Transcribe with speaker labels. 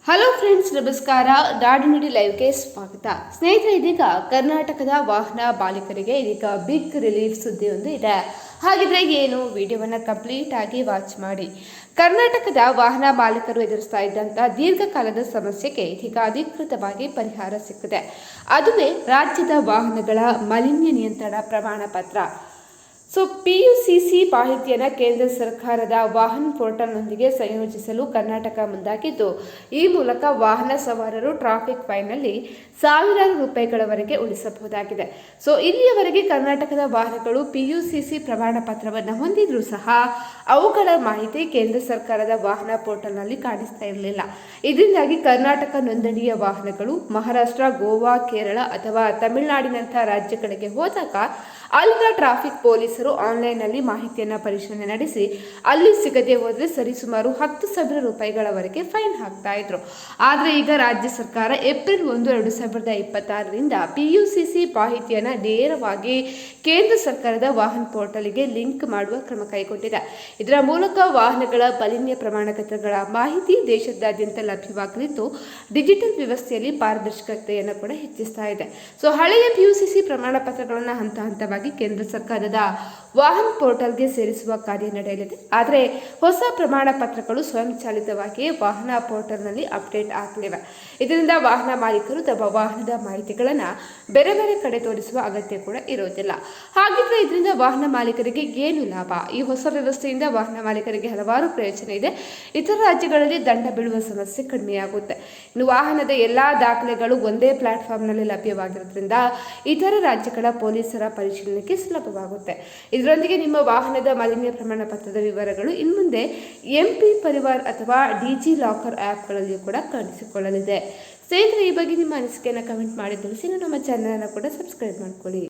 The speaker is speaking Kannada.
Speaker 1: ಹಲೋ ಫ್ರೆಂಡ್ಸ್, ನಮಸ್ಕಾರ. ನಾಡಿನುಡಿ ಲೈವ್ಗೆ ಸ್ವಾಗತ. ಸ್ನೇಹಿತರೆ, ಇದೀಗ ಕರ್ನಾಟಕದ ವಾಹನ ಮಾಲೀಕರಿಗೆ ಇದೀಗ ಬಿಗ್ ರಿಲೀಫ್ ಸುದ್ದಿಯೊಂದು ಇದೆ. ಹಾಗಿದ್ರೆ ಏನು, ವಿಡಿಯೋವನ್ನು ಕಂಪ್ಲೀಟ್ ಆಗಿ ವಾಚ್ ಮಾಡಿ. ಕರ್ನಾಟಕದ ವಾಹನ ಮಾಲೀಕರು ಎದುರಿಸ್ತಾ ಇದ್ದಂಥ ದೀರ್ಘಕಾಲದ ಸಮಸ್ಯೆಗೆ ಇದೀಗ ಅಧಿಕೃತವಾಗಿ ಪರಿಹಾರ ಸಿಕ್ಕಿದೆ. ಅದುವೇ ರಾಜ್ಯದ ವಾಹನಗಳ ಮಾಲಿನ್ಯ ನಿಯಂತ್ರಣ ಪ್ರಮಾಣ ಪತ್ರ. PUCC ಮಾಹಿತಿಯನ್ನು ಕೇಂದ್ರ ಸರ್ಕಾರದ ವಾಹನ ಪೋರ್ಟಲ್ನೊಂದಿಗೆ ಸಂಯೋಜಿಸಲು ಕರ್ನಾಟಕ ಮುಂದಾಗಿದ್ದು, ಈ ಮೂಲಕ ವಾಹನ ಸವಾರರು ಟ್ರಾಫಿಕ್ ಫೈನ್ನಲ್ಲಿ ಸಾವಿರಾರು ರೂಪಾಯಿಗಳವರೆಗೆ ಉಳಿಸಬಹುದಾಗಿದೆ. ಇಲ್ಲಿಯವರೆಗೆ ಕರ್ನಾಟಕದ ವಾಹನಗಳು PUCC ಪ್ರಮಾಣ ಪತ್ರವನ್ನು ಹೊಂದಿದ್ರೂ ಸಹ ಅವುಗಳ ಮಾಹಿತಿ ಕೇಂದ್ರ ಸರ್ಕಾರದ ವಾಹನ ಪೋರ್ಟಲ್ನಲ್ಲಿ ಕಾಣಿಸ್ತಾ ಇರಲಿಲ್ಲ. ಇದರಿಂದಾಗಿ ಕರ್ನಾಟಕ ನೋಂದಣಿಯ ವಾಹನಗಳು ಮಹಾರಾಷ್ಟ್ರ, ಗೋವಾ, ಕೇರಳ ಅಥವಾ ತಮಿಳುನಾಡಿನಂತಹ ರಾಜ್ಯಗಳಿಗೆ ಹೋದಾಗ ಅಲ್ಲಿನ ಟ್ರಾಫಿಕ್ ಪೊಲೀಸರು ಆನ್ಲೈನ್ನಲ್ಲಿ ಮಾಹಿತಿಯನ್ನು ಪರಿಶೀಲನೆ ನಡೆಸಿ ಅಲ್ಲಿ ಸಿಗದೆ ಹೋದರೆ ಸರಿಸುಮಾರು 10,000 ರೂಪಾಯಿಗಳವರೆಗೆ ಫೈನ್ ಹಾಕ್ತಾ ಇದ್ರು. ಆದರೆ ಈಗ ರಾಜ್ಯ ಸರ್ಕಾರ ಏಪ್ರಿಲ್ 1, 2026ರಿಂದ PUCC ಮಾಹಿತಿಯನ್ನು ನೇರವಾಗಿ ಕೇಂದ್ರ ಸರ್ಕಾರದ ವಾಹನ ಪೋರ್ಟಲ್ಗೆ ಲಿಂಕ್ ಮಾಡುವ ಕ್ರಮ ಕೈಗೊಂಡಿದೆ. ಇದರ ಮೂಲಕ ವಾಹನಗಳ ಮಾಲಿನ್ಯ ಪ್ರಮಾಣಪತ್ರಗಳ ಮಾಹಿತಿ ದೇಶದಾದ್ಯಂತ ಲಭ್ಯವಾಗಲಿದ್ದು, ಡಿಜಿಟಲ್ ವ್ಯವಸ್ಥೆಯಲ್ಲಿ ಪಾರದರ್ಶಕತೆಯನ್ನು ಕೂಡ ಹೆಚ್ಚಿಸ್ತಾ ಇದೆ. ಹಳೆಯ PUCC ಪ್ರಮಾಣ ಪತ್ರಗಳನ್ನು ಹಂತ ಹಂತವಾಗಿ ಕೇಂದ್ರ ಸರ್ಕಾರದ ವಾಹನ ಪೋರ್ಟಲ್ಗೆ ಸೇರಿಸುವ ಕಾರ್ಯ ನಡೆಯಲಿದೆ. ಆದರೆ ಹೊಸ ಪ್ರಮಾಣ ಪತ್ರಗಳು ಸ್ವಯಂಚಾಲಿತವಾಗಿ ವಾಹನ ಪೋರ್ಟಲ್ನಲ್ಲಿ ಅಪ್ಡೇಟ್ ಆಗಲಿವೆ. ಇದರಿಂದ ವಾಹನ ಮಾಲೀಕರು ತಮ್ಮ ವಾಹನದ ಮಾಹಿತಿಗಳನ್ನು ಬೇರೆ ಬೇರೆ ಕಡೆ ತೋರಿಸುವ ಅಗತ್ಯ ಕೂಡ ಇರುವುದಿಲ್ಲ. ಹಾಗಿದ್ರೆ ಇದರಿಂದ ವಾಹನ ಮಾಲೀಕರಿಗೆ ಏನು ಲಾಭ? ಈ ಹೊಸ ವ್ಯವಸ್ಥೆಯಿಂದ ವಾಹನ ಮಾಲೀಕರಿಗೆ ಹಲವಾರು ಪ್ರಯೋಜನ ಇದೆ. ಇತರ ರಾಜ್ಯಗಳಲ್ಲಿ ದಂಡ ಬೀಳುವ ಸಮಸ್ಯೆ ಕಡಿಮೆಯಾಗುತ್ತೆ. ಇನ್ನು ವಾಹನದ ಎಲ್ಲಾ ದಾಖಲೆಗಳು ಒಂದೇ ಪ್ಲಾಟ್ಫಾರ್ಮ್ನಲ್ಲಿ ಲಭ್ಯವಾಗಿರೋದ್ರಿಂದ ಇತರ ರಾಜ್ಯಗಳ ಪೊಲೀಸರ ಪರಿಶೀಲನೆಗೆ ಸುಲಭವಾಗುತ್ತೆ. ಇದರೊಂದಿಗೆ ನಿಮ್ಮ ವಾಹನದ ಮಾಲಿನ್ಯ ಪ್ರಮಾಣ ಪತ್ರದ ವಿವರಗಳು ಇನ್ಮುಂದೆ MP ಪರಿವಾರ್ ಅಥವಾ DG ಲಾಕರ್ ಆ್ಯಪ್ಗಳಲ್ಲಿಯೂ ಕೂಡ ಕಾಣಿಸಿಕೊಳ್ಳಲಿದೆ. ಸ್ನೇಹಿತರೆ, ಈ ಬಗ್ಗೆ ನಿಮ್ಮ ಅನಿಸಿಕೆಯನ್ನು ಕಮೆಂಟ್ ಮಾಡಿ ತಿಳಿಸಿ. ನಮ್ಮ ಚಾನಲನ್ನು ಕೂಡ ಸಬ್ಸ್ಕ್ರೈಬ್ ಮಾಡ್ಕೊಳ್ಳಿ.